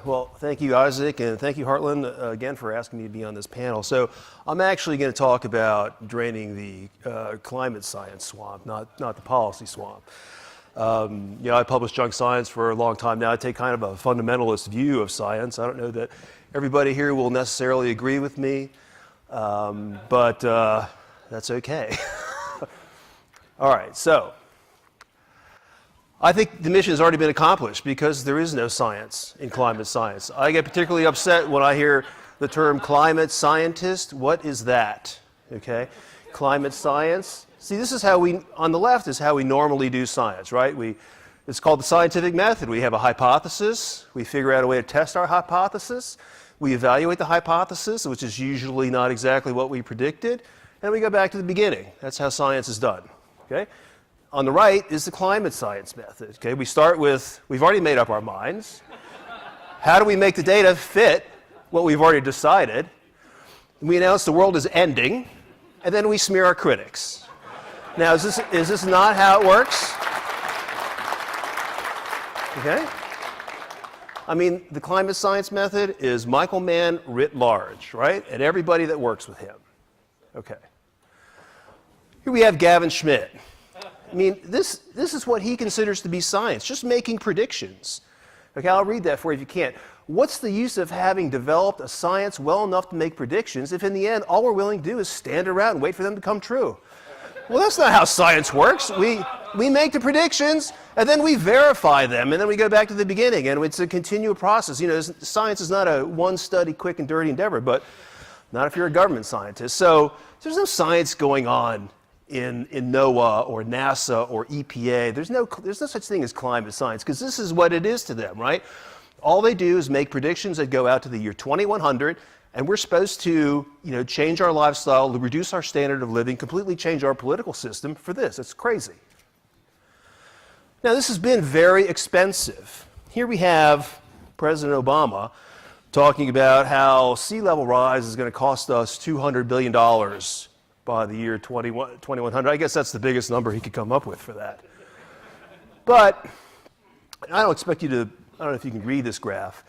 Well, thank you, Isaac, and thank you, Heartland, again for asking me to be on this panel. So I'm actually going to talk about draining the climate science swamp, not the policy swamp. I published junk science for a long time now. I take kind of a fundamentalist view of science. I don't know that everybody here will necessarily agree with me, but that's okay. All right, so I think the mission has already been accomplished because there is no science in climate science. I get particularly upset when I hear the term climate scientist. What is that? Okay, climate science. See, this is how on the left is how we normally do science, right? It's called the scientific method. We have a hypothesis. We figure out a way to test our hypothesis. We evaluate the hypothesis, which is usually not exactly what we predicted, and we go back to the beginning. That's how science is done, okay? On the right is the climate science method. Okay, we start with, we've already made up our minds. How do we make the data fit what we've already decided? We announce the world is ending, and then we smear our critics. Now, is this not how it works? Okay? I mean, the climate science method is Michael Mann writ large, right? And everybody that works with him. Okay. Here we have Gavin Schmidt. I mean, this is what he considers to be science, just making predictions. Okay, I'll read that for you if you can't. What's the use of having developed a science well enough to make predictions if in the end all we're willing to do is stand around and wait for them to come true? Well, that's not how science works. We make the predictions and then we verify them and then we go back to the beginning, and it's a continual process. You know, science is not a one study, quick and dirty endeavor, but not if you're a government scientist. So there's no science going on in NOAA or NASA or EPA. There's no such thing as climate science, because this is what it is to them, right? All they do is make predictions that go out to the year 2100, and we're supposed to, change our lifestyle, reduce our standard of living, completely change our political system for this. It's crazy. Now, this has been very expensive. Here we have President Obama talking about how sea level rise is going to cost us $200 billion by the year 2100. I guess that's the biggest number he could come up with for that. But I don't expect you to, I don't know if you can read this graph.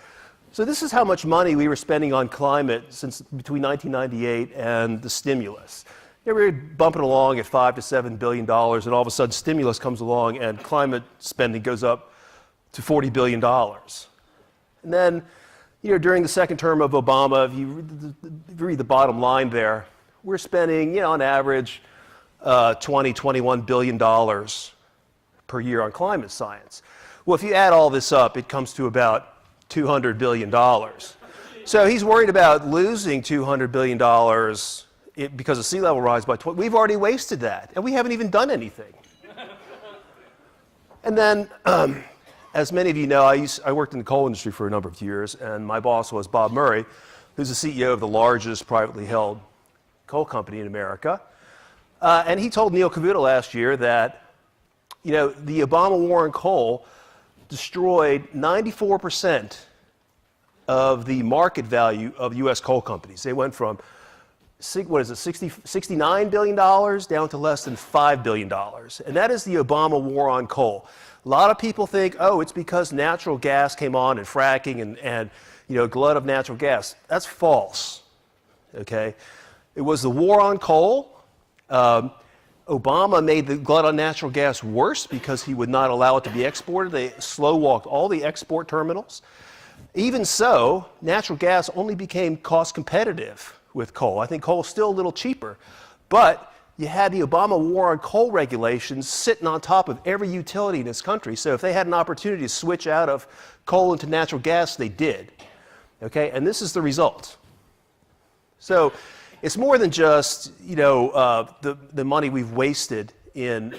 So this is how much money we were spending on climate since between 1998 and the stimulus. We were bumping along at $5 to $7 billion, and all of a sudden stimulus comes along and climate spending goes up to $40 billion. And then, during the second term of Obama, if you read the bottom line there, we're spending, on average, $21 billion per year on climate science. Well, if you add all this up, it comes to about $200 billion. So he's worried about losing $200 billion because of sea level rise by 20. We've already wasted that, and we haven't even done anything. And then, as many of you know, I worked in the coal industry for a number of years, and my boss was Bob Murray, who's the CEO of the largest privately held coal company in America. And he told Neil Cavuto last year that, the Obama war on coal destroyed 94% of the market value of U.S. coal companies. They went from, $69 billion down to less than $5 billion. And that is the Obama war on coal. A lot of people think, it's because natural gas came on and fracking and glut of natural gas. That's false, okay? It was the war on coal. Obama made the glut on natural gas worse because he would not allow it to be exported. They slow-walked all the export terminals. Even so, natural gas only became cost competitive with coal. I think coal is still a little cheaper. But you had the Obama war on coal regulations sitting on top of every utility in this country. So if they had an opportunity to switch out of coal into natural gas, they did. Okay, and this is the result. So it's more than just, the money we've wasted in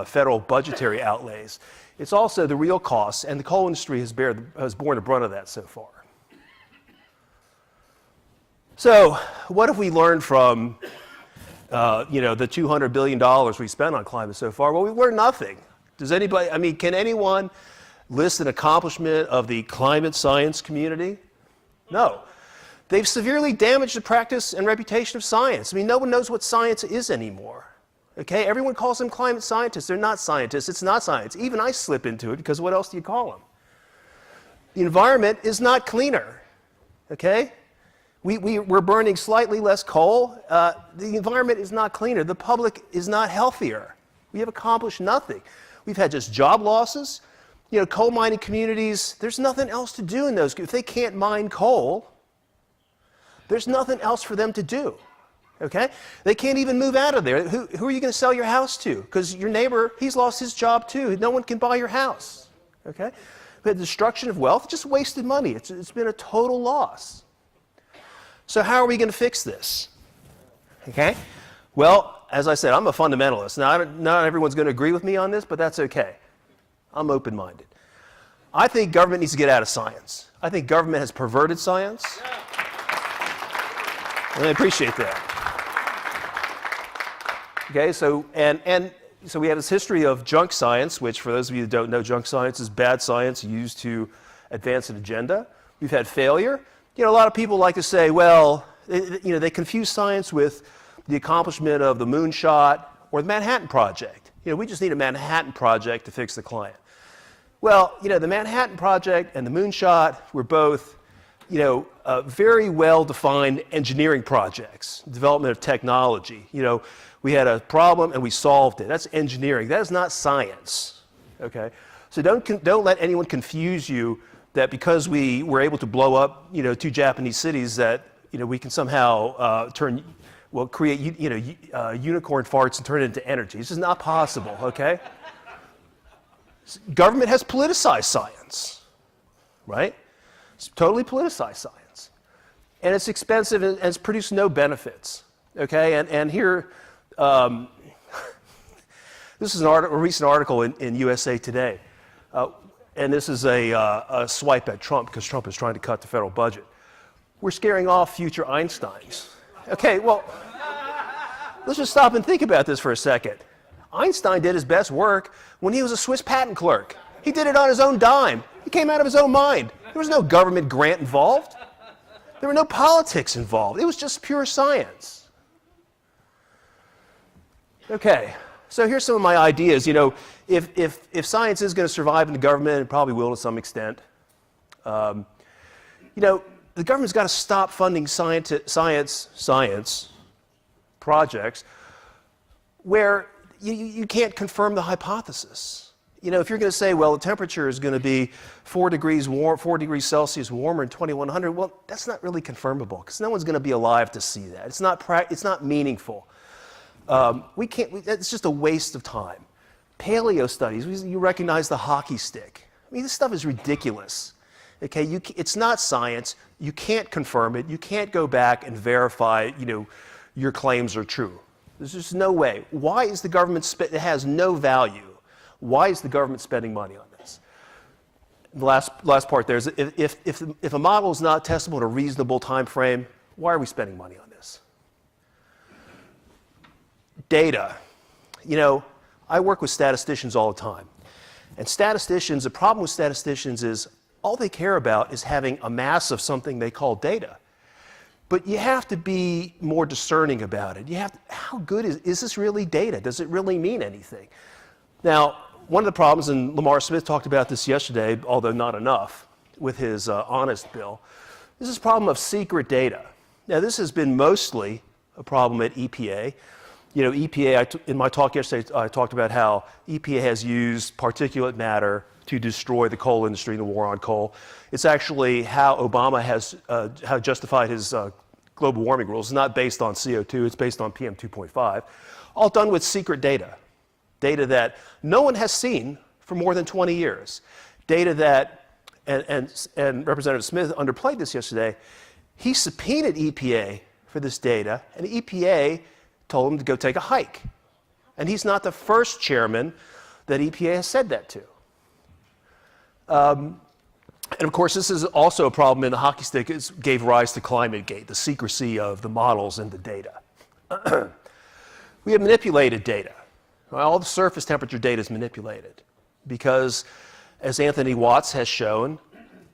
federal budgetary outlays. It's also the real costs, and the coal industry has borne the brunt of that so far. So what have we learned from, the $200 billion we spent on climate so far? Well, we've learned nothing. Can anyone list an accomplishment of the climate science community? No. They've severely damaged the practice and reputation of science. No one knows what science is anymore. Okay, everyone calls them climate scientists. They're not scientists. It's not science. Even I slip into it, because what else do you call them? The environment is not cleaner, okay? We're burning slightly less coal. The environment is not cleaner. The public is not healthier. We have accomplished nothing. We've had just job losses. You know, coal mining communities, there's nothing else to do in those. If they can't mine coal, there's nothing else for them to do, okay? They can't even move out of there. Who are you going to sell your house to? Because your neighbor, he's lost his job too. No one can buy your house, okay? We had destruction of wealth, just wasted money. It's been a total loss. So how are we going to fix this, okay? Well, as I said, I'm a fundamentalist. Now, not everyone's going to agree with me on this, but that's okay. I'm open-minded. I think government needs to get out of science. I think government has perverted science. And I appreciate that. Okay, so so we have this history of junk science, which for those of you who don't know, junk science is bad science used to advance an agenda. We've had failure. You know, a lot of people like to say, well, you know, they confuse science with the accomplishment of the moonshot or the Manhattan Project. You know, we just need a Manhattan Project to fix the climate. Well, you know, the Manhattan Project and the moonshot were both, you know, very well-defined engineering projects, development of technology. You know, we had a problem and we solved it. That's engineering. That is not science, okay? So don't let anyone confuse you that because we were able to blow up, you know, 2 Japanese cities that, you know, we can somehow create, you know, unicorn farts and turn it into energy. This is not possible, okay? Government has politicized science, right? It's totally politicized science. And it's expensive and it's produced no benefits, okay? And here, this is a recent article in USA Today. And this is a swipe at Trump because Trump is trying to cut the federal budget. We're scaring off future Einsteins. Okay, well, let's just stop and think about this for a second. Einstein did his best work when he was a Swiss patent clerk. He did it on his own dime. He came out of his own mind. There was no government grant involved. There were no politics involved. It was just pure science. Okay, so here's some of my ideas. You know, if science is going to survive in the government, it probably will to some extent. You know, the government's got to stop funding science projects where you can't confirm the hypothesis. You know, if you're going to say, well, the temperature is going to be 4 degrees Celsius warmer in 2100, well, that's not really confirmable because no one's going to be alive to see that. It's not meaningful. It's just a waste of time. Paleo studies, you recognize the hockey stick. I mean, this stuff is ridiculous. Okay, it's not science. You can't confirm it. You can't go back and verify, you know, your claims are true. There's just no way. Why is the government it has no value. Why is the government spending money on this? The last part there is if a model is not testable in a reasonable time frame, why are we spending money on this? Data. You know, I work with statisticians all the time. And the problem with statisticians is all they care about is having a mass of something they call data. But you have to be more discerning about it. How good is this really data? Does it really mean anything? Now, one of the problems, and Lamar Smith talked about this yesterday, although not enough, with his honest bill, is this problem of secret data. Now, this has been mostly a problem at EPA. You know, EPA, in my talk yesterday, I talked about how EPA has used particulate matter to destroy the coal industry in the war on coal. It's actually how Obama has justified his global warming rules. It's not based on CO2, it's based on PM 2.5. All done with secret data. Data that no one has seen for more than 20 years. Data that, and Representative Smith underplayed this yesterday, he subpoenaed EPA for this data, and EPA told him to go take a hike. And he's not the first chairman that EPA has said that to. And of course, this is also a problem in the hockey stick. It gave rise to ClimateGate, the secrecy of the models and the data. We have manipulated data. All the surface temperature data is manipulated because, as Anthony Watts has shown,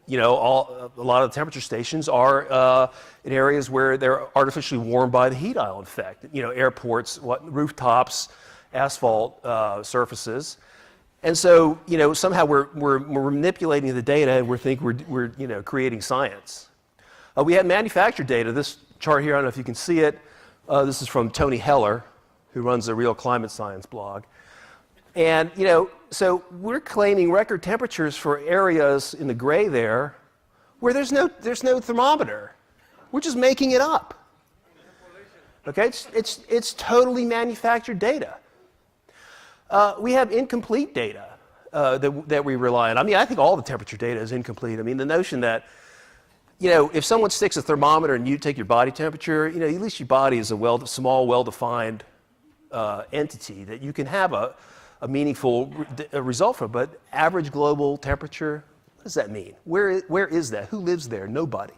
you know, a lot of the temperature stations are in areas where they're artificially warmed by the heat island effect. You know, airports, rooftops, asphalt surfaces. And so, somehow we're manipulating the data and we think we're creating science. We have manufactured data. This chart here, I don't know if you can see it. This is from Tony Heller, who runs the Real Climate Science blog. And, so we're claiming record temperatures for areas in the gray there where there's no thermometer. We're just making it up. Okay, it's totally manufactured data. We have incomplete data that we rely on. I mean, I think all the temperature data is incomplete. I mean, the notion that, if someone sticks a thermometer and you take your body temperature, at least your body is a small, well-defined entity that you can have a meaningful result from. But average global temperature, what does that mean? Where is that? Who lives there? Nobody.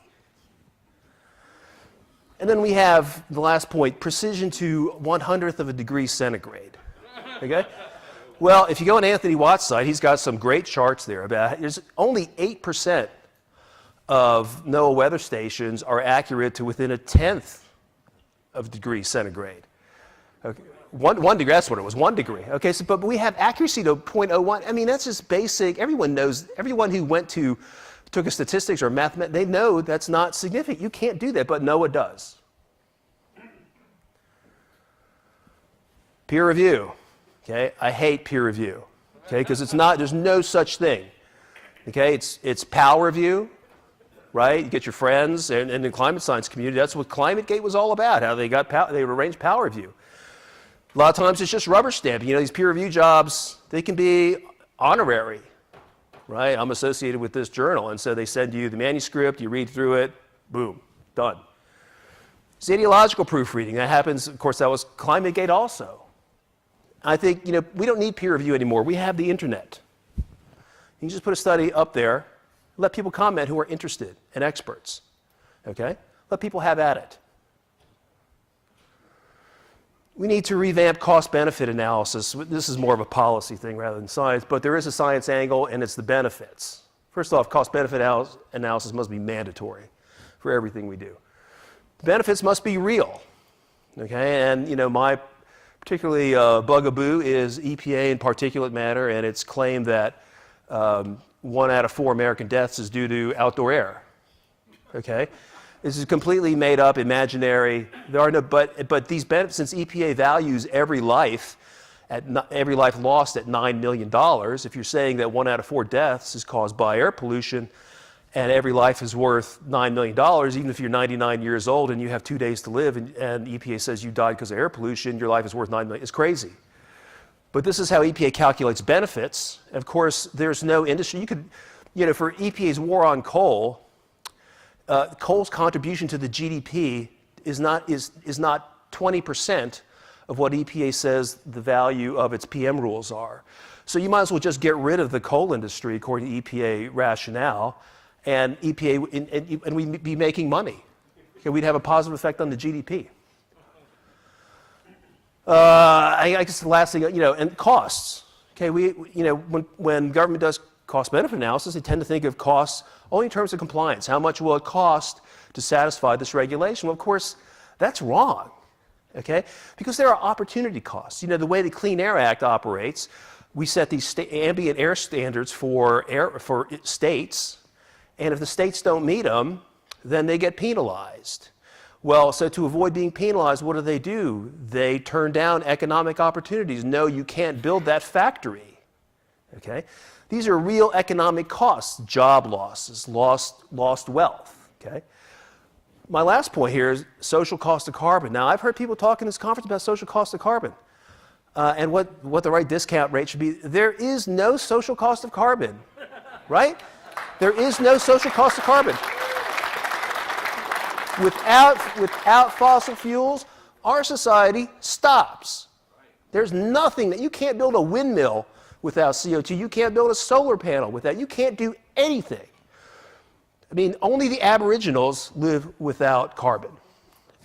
And then we have the last point, precision to 1/100th of a degree centigrade. Okay? Well, if you go on Anthony Watt's site, he's got some great charts there about there's only 8% of NOAA weather stations are accurate to within 1/10 of a degree centigrade. Okay. One degree, that's what it was, 1 degree. Okay, so, but we have accuracy to 0.01. I mean, that's just basic. Everyone knows, everyone who took a statistics or mathematics, they know that's not significant. You can't do that, but NOAA does. Peer review. Okay, I hate peer review. Okay, because there's no such thing. Okay, it's power review, right? You get your friends and the climate science community. That's what ClimateGate was all about. How they arranged power review. A lot of times it's just rubber stamping. These peer review jobs, they can be honorary, right? I'm associated with this journal, and so they send you the manuscript, you read through it, boom, done. It's ideological proofreading. That happens, of course, that was ClimateGate also. I think, we don't need peer review anymore. We have the internet. You can just put a study up there, let people comment who are interested and experts, okay? Let people have at it. We need to revamp cost-benefit analysis. This is more of a policy thing rather than science, but there is a science angle, and it's the benefits. First off, cost-benefit analysis must be mandatory for everything we do. The benefits must be real, okay? And, my particularly bugaboo is EPA and particulate matter, and its claim that 1 out of 4 American deaths is due to outdoor air, okay? This is completely made up, imaginary. There are no, but these benefits, since EPA values every life lost at $9 million, if you're saying that 1 out of 4 deaths is caused by air pollution, and every life is worth $9 million, even if you're 99 years old and you have 2 days to live, and EPA says you died because of air pollution, your life is worth $9 million. It's crazy. But this is how EPA calculates benefits. And of course, there's no industry. You could, for EPA's war on coal, coal's contribution to the GDP is not 20% of what EPA says the value of its PM rules are. So you might as well just get rid of the coal industry according to EPA rationale, and and we'd be making money. Okay, we'd have a positive effect on the GDP. I guess the last thing, and costs. Okay, when government does cost-benefit analysis, they tend to think of costs only in terms of compliance. How much will it cost to satisfy this regulation? Well, of course, that's wrong, okay? Because there are opportunity costs. The way the Clean Air Act operates, we set these ambient air standards for states, and if the states don't meet them, then they get penalized. Well, so to avoid being penalized, what do? They turn down economic opportunities. No, you can't build that factory, okay? These are real economic costs, job losses, lost wealth, okay? My last point here is social cost of carbon. Now, I've heard people talk in this conference about social cost of carbon and what the right discount rate should be. There is no social cost of carbon, right? There is no social cost of carbon. Without fossil fuels, our society stops. There's nothing that you can't build a windmill without CO2. You can't build a solar panel without. You can't do anything. I mean, only the Aboriginals live without carbon.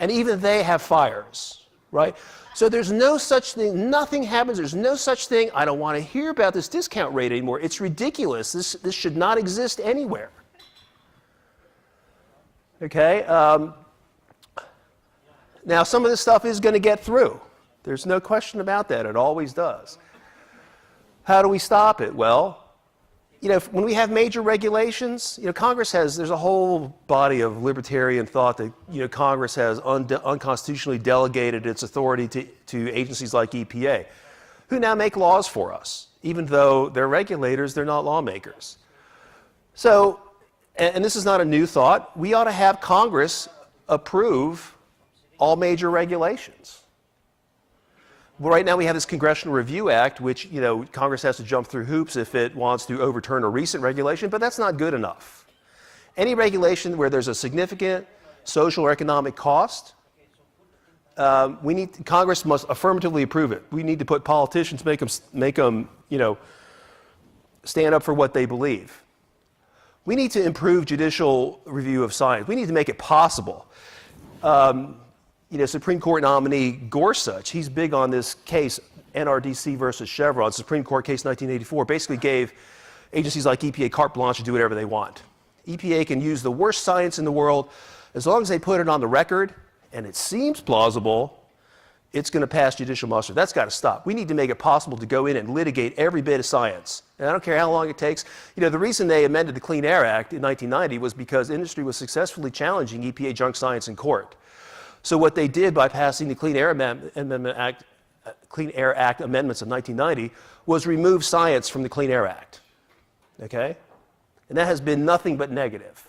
And even they have fires, right? So there's no such thing. Nothing happens. There's no such thing. I don't want to hear about this discount rate anymore. It's ridiculous. This should not exist anywhere. Okay? Now, some of this stuff is going to get through. There's no question about that. It always does. How do we stop it? Well, when we have major regulations, Congress there's a whole body of libertarian thought that, Congress has unconstitutionally delegated its authority to agencies like EPA, who now make laws for us. Even though they're regulators, they're not lawmakers. So, and this is not a new thought, we ought to have Congress approve all major regulations. Well, right now we have this Congressional Review Act, which, Congress has to jump through hoops if it wants to overturn a recent regulation, but that's not good enough. Any regulation where there's a significant social or economic cost, Congress must affirmatively approve it. We need to put politicians, make them, stand up for what they believe. We need to improve judicial review of science. We need to make it possible. Supreme Court nominee Gorsuch, he's big on this case, NRDC versus Chevron, Supreme Court case 1984, basically gave agencies like EPA carte blanche to do whatever they want. EPA can use the worst science in the world as long as they put it on the record and it seems plausible, it's going to pass judicial muster. That's got to stop. We need to make it possible to go in and litigate every bit of science. And I don't care how long it takes. The reason they amended the Clean Air Act in 1990 was because industry was successfully challenging EPA junk science in court. So what they did by passing the Clean Air Act amendments of 1990 was remove science from the Clean Air Act. Okay? And that has been nothing but negative.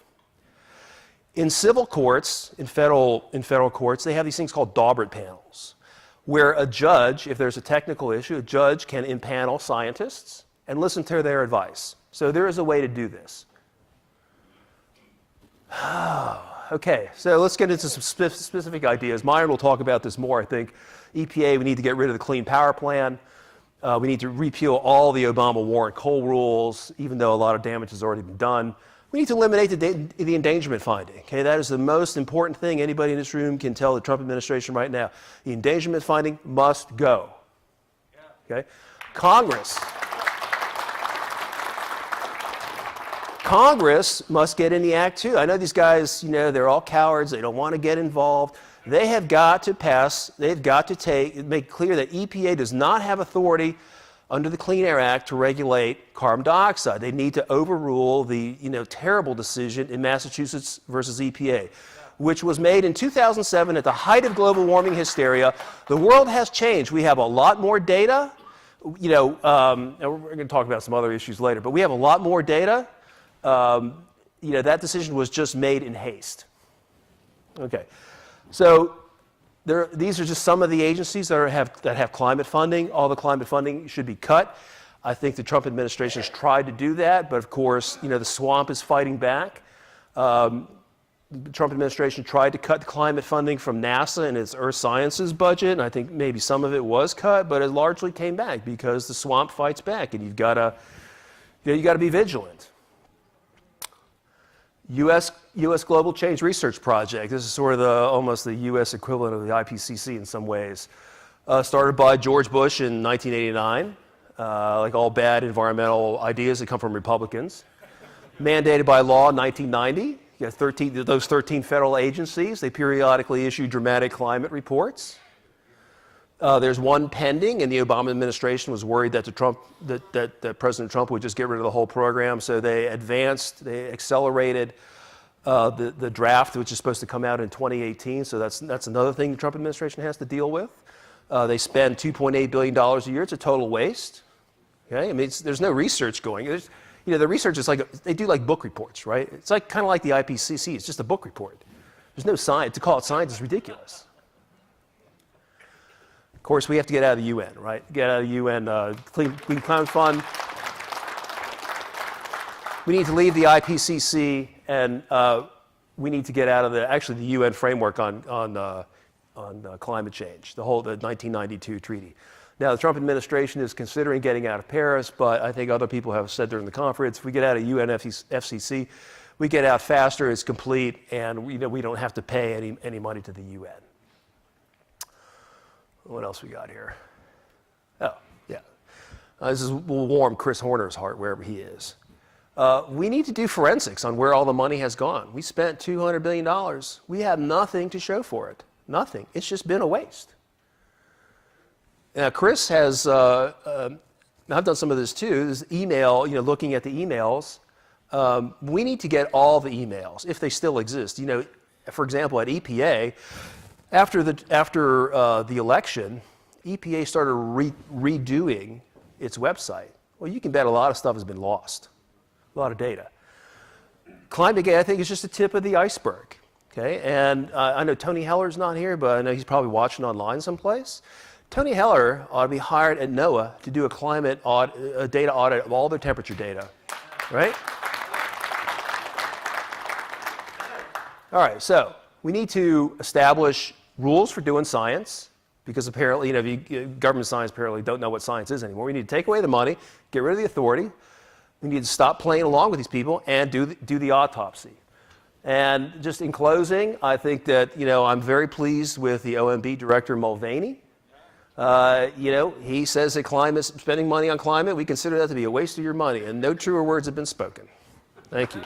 In civil courts, in federal courts, they have these things called Daubert panels, where a judge, if there's a technical issue, a judge can impanel scientists and listen to their advice. So there is a way to do this. Okay, so let's get into some specific ideas. Myron will talk about this more, I think. EPA, we need to get rid of the Clean Power Plan. We need to repeal all the Obama-Warren coal rules, even though a lot of damage has already been done. We need to eliminate the endangerment finding. Okay, that is the most important thing anybody in this room can tell the Trump administration right now. The endangerment finding must go. Okay, Congress must get in the act too. I know these guys, they're all cowards. They don't want to get involved. They have got to make clear that EPA does not have authority under the Clean Air Act to regulate carbon dioxide. They need to overrule the, terrible decision in Massachusetts versus EPA, which was made in 2007 at the height of global warming hysteria. The world has changed. We have a lot more data. And we're going to talk about some other issues later, but we have a lot more data. That decision was just made in haste. Okay, so these are just some of the agencies that have climate funding. All the climate funding should be cut. I think the Trump administration has tried to do that, but of course, the swamp is fighting back. The Trump administration tried to cut the climate funding from NASA and its Earth Sciences budget, and I think maybe some of it was cut, but it largely came back because the swamp fights back, and you've got to be vigilant. U.S. Global Change Research Project. This is sort of almost the U.S. equivalent of the IPCC in some ways. Started by George Bush in 1989, like all bad environmental ideas that come from Republicans. Mandated by law in 1990. You have those 13 federal agencies. They periodically issue dramatic climate reports. There's one pending, and the Obama administration was worried that that President Trump would just get rid of the whole program, so they accelerated the draft, which is supposed to come out in 2018. So that's another thing the Trump administration has to deal with. They spend $2.8 billion a year. It's a total waste. Okay, I mean, there's no research going. The research is they do book reports, right? It's kind of like the IPCC. It's just a book report. There's no science. To call it science is ridiculous. Of course, we have to get out of the UN, right? Get out of the UN, Clean Climate Fund. We need to leave the IPCC, and we need to get out of the UN framework on climate change, the 1992 treaty. Now, the Trump administration is considering getting out of Paris, but I think other people have said during the conference, if we get out of UN FCC, we get out faster, it's complete, and we don't have to pay any money to the UN. What else we got here? Oh, yeah. This will warm Chris Horner's heart wherever he is. We need to do forensics on where all the money has gone. We spent $200 billion. We have nothing to show for it. Nothing. It's just been a waste. Now, Chris has Now, I've done some of this too. This email, looking at the emails. We need to get all the emails, if they still exist. For example, at EPA, after the election, EPA started redoing its website. Well, you can bet a lot of stuff has been lost, a lot of data. ClimateGate, I think, is just the tip of the iceberg. Okay, and I know Tony Heller's not here, but I know he's probably watching online someplace. Tony Heller ought to be hired at NOAA to do a data audit of all their temperature data, right? All right, so we need to establish rules for doing science, because apparently, government science apparently don't know what science is anymore. We need to take away the money, get rid of the authority. We need to stop playing along with these people and do the autopsy. And just in closing, I think that, I'm very pleased with the OMB Director Mulvaney. He says that spending money on climate, we consider that to be a waste of your money, and no truer words have been spoken. Thank you.